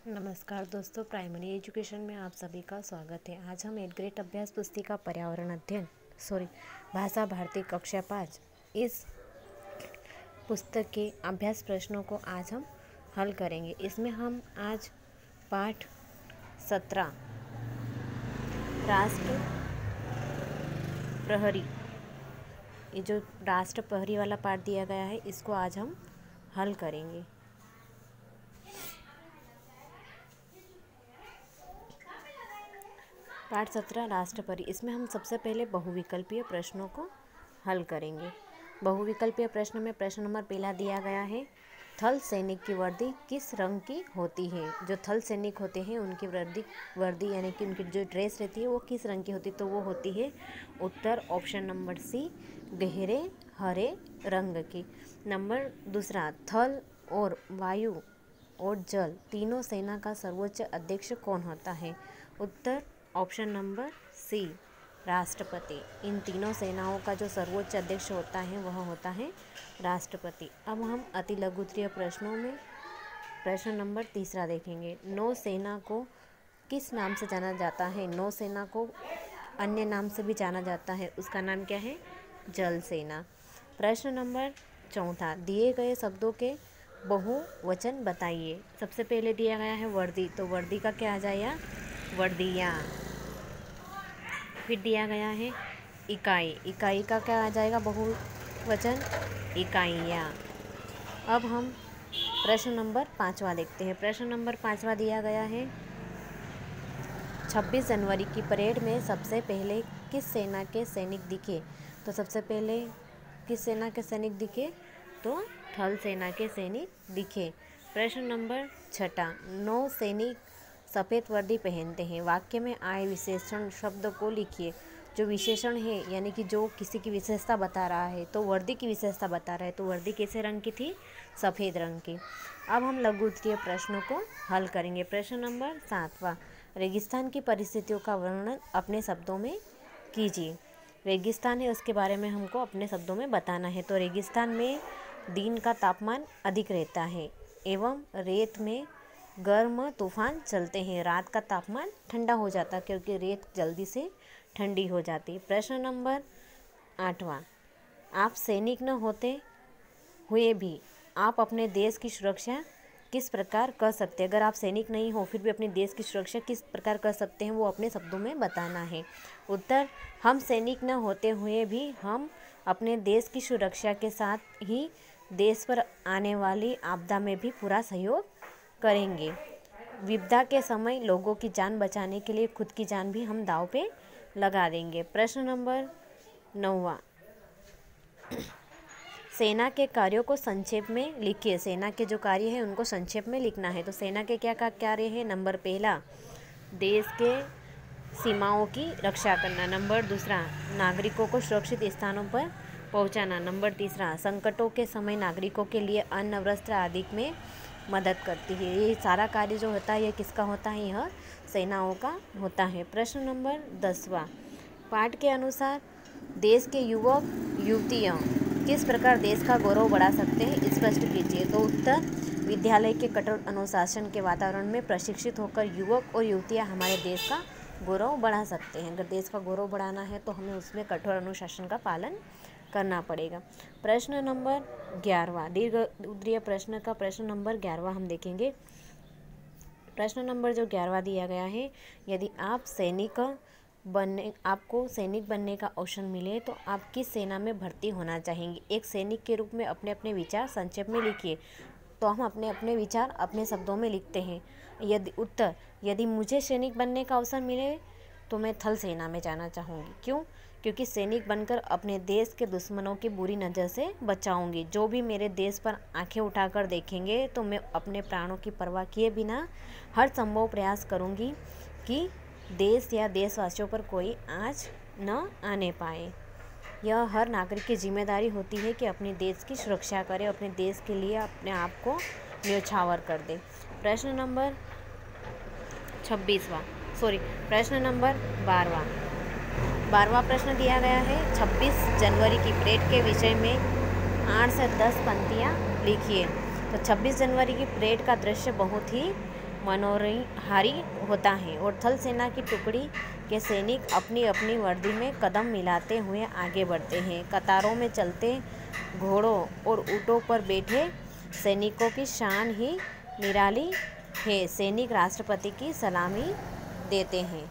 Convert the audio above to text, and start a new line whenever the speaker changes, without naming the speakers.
नमस्कार दोस्तों, primary education में आप सभी का स्वागत है। आज हम 8th ग्रेड अभ्यास पुस्तिका पर्यावरण अध्ययन भाषा भारती कक्षा 5 इस पुस्तक के अभ्यास प्रश्नों को आज हम हल करेंगे। इसमें हम आज पाठ 17 राष्ट्र प्रहरी, ये जो राष्ट्र प्रहरी वाला पाठ दिया गया है इसको आज हम हल करेंगे। पाठ 17 राष्ट्र प्रहरी, इसमें हम सबसे पहले बहुविकल्पीय प्रश्नों को हल करेंगे। बहुविकल्पीय प्रश्न में प्रश्न नंबर पहला दिया गया है, थल सैनिक की वर्दी किस रंग की होती है। जो थल सैनिक होते हैं उनकी वर्दी यानी कि उनकी जो ड्रेस रहती है वो किस रंग की होती है, तो वो होती है उत्तर ऑप्शन नंबर सी, गहरे हरे रंग की। नंबर दूसरा, थल और वायु और जल तीनों सेना का सर्वोच्च अध्यक्ष कौन होता है। उत्तर ऑप्शन नंबर सी, राष्ट्रपति। इन तीनों सेनाओं का जो सर्वोच्च अध्यक्ष होता है वह होता है राष्ट्रपति। अब हम अति लघुत्तरीय प्रश्नों में प्रश्न नंबर तीसरा देखेंगे। नौसेना को किस नाम से जाना जाता है। नौसेना को अन्य नाम से भी जाना जाता है, उसका नाम क्या है, जल सेना। प्रश्न नंबर चौथा, दिए गए शब्दों के बहुवचन बताइए। सबसे पहले दिया गया है वर्दी, तो वर्दी का क्या आ जाएगा, वर्दियाँ। फिर दिया गया है इकाई, इकाई का क्या आ जाएगा बहुवचन, इकाइयाँ। अब हम प्रश्न नंबर 5वां देखते हैं। प्रश्न नंबर 5वां दिया गया है, 26 जनवरी की परेड में सबसे पहले किस सेना के सैनिक दिखे। तो सबसे पहले किस सेना के सैनिक दिखे, तो थल सेना के सैनिक दिखे। प्रश्न नंबर 6, 9 सैनिक सफ़ेद वर्दी पहनते हैं। वाक्य में आए विशेषण शब्द को लिखिए। जो विशेषण है यानी कि जो किसी की विशेषता बता रहा है, तो वर्दी की विशेषता बता रहा है, तो वर्दी कैसे रंग की थी, सफ़ेद रंग की। अब हम लघु उत्तरीय प्रश्नों को हल करेंगे। प्रश्न नंबर 7वां, रेगिस्तान की परिस्थितियों का वर्णन अपने शब्दों में कीजिए। रेगिस्तान है, उसके बारे में हमको अपने शब्दों में बताना है। तो रेगिस्तान में दिन का तापमान अधिक रहता है एवं रेत में गर्म तूफान चलते हैं। रात का तापमान ठंडा हो जाता है क्योंकि रेत जल्दी से ठंडी हो जाती है। प्रश्न नंबर 8वां, आप सैनिक न होते हुए भी आप अपने देश की सुरक्षा किस प्रकार कर सकते हैं। अगर आप सैनिक नहीं हो फिर भी अपने देश की सुरक्षा किस प्रकार कर सकते हैं, वो अपने शब्दों में बताना है। उत्तर, हम सैनिक न होते हुए भी हम अपने देश की सुरक्षा के साथ ही देश पर आने वाली आपदा में भी पूरा सहयोग करेंगे। विपदा के समय लोगों की जान बचाने के लिए खुद की जान भी हम दांव पे लगा देंगे। प्रश्न नंबर 9वां, सेना के कार्यों को संक्षेप में लिखिए। सेना के जो कार्य है उनको संक्षेप में लिखना है। तो सेना के क्या कार्य है। नंबर पहला, देश के सीमाओं की रक्षा करना। नंबर दूसरा, नागरिकों को सुरक्षित स्थानों पर पहुंचाना। नंबर तीसरा, संकटों के समय नागरिकों के लिए अन्न वस्त्र आदि में मदद करती है। ये सारा कार्य जो होता है ये किसका होता है, यह सेनाओं का होता है। प्रश्न नंबर 10वां, पाठ के अनुसार देश के युवक युवतियाँ किस प्रकार देश का गौरव बढ़ा सकते हैं, स्पष्ट कीजिए। तो उत्तर, विद्यालय के कठोर अनुशासन के वातावरण में प्रशिक्षित होकर युवक और युवतियाँ हमारे देश का गौरव बढ़ा सकते हैं। अगर देश का गौरव बढ़ाना है तो हमें उसमें कठोर अनुशासन का पालन करना पड़ेगा। प्रश्न नंबर 11वां, दीर्घ उत्तरीय प्रश्न का प्रश्न नंबर 11वां हम देखेंगे। प्रश्न नंबर जो 11वां दिया गया है, यदि आपको सैनिक बनने का अवसर मिले तो आप किस सेना में भर्ती होना चाहेंगे। एक सैनिक के रूप में अपने अपने विचार संक्षेप में लिखिए। तो हम अपने अपने विचार अपने शब्दों में लिखते हैं। उत्तर, यदि मुझे सैनिक बनने का अवसर मिले तो मैं थल सेना में जाना चाहूँगी। क्यों, क्योंकि सैनिक बनकर अपने देश के दुश्मनों की बुरी नज़र से बचाऊंगी। जो भी मेरे देश पर आंखें उठाकर देखेंगे तो मैं अपने प्राणों की परवाह किए बिना हर संभव प्रयास करूंगी कि देश या देशवासियों पर कोई आँच न आने पाए। यह हर नागरिक की जिम्मेदारी होती है कि अपने देश की सुरक्षा करे, अपने देश के लिए अपने आप को न्योछावर कर दे। प्रश्न नंबर 12वां प्रश्न दिया गया है, 26 जनवरी की परेड के विषय में 8 से 10 पंक्तियाँ लिखिए। तो 26 जनवरी की परेड का दृश्य बहुत ही मनोहारी होता है और थल सेना की टुकड़ी के सैनिक अपनी अपनी वर्दी में कदम मिलाते हुए आगे बढ़ते हैं। कतारों में चलते घोड़ों और ऊँटों पर बैठे सैनिकों की शान ही निराली है। सैनिक राष्ट्रपति की सलामी देते हैं।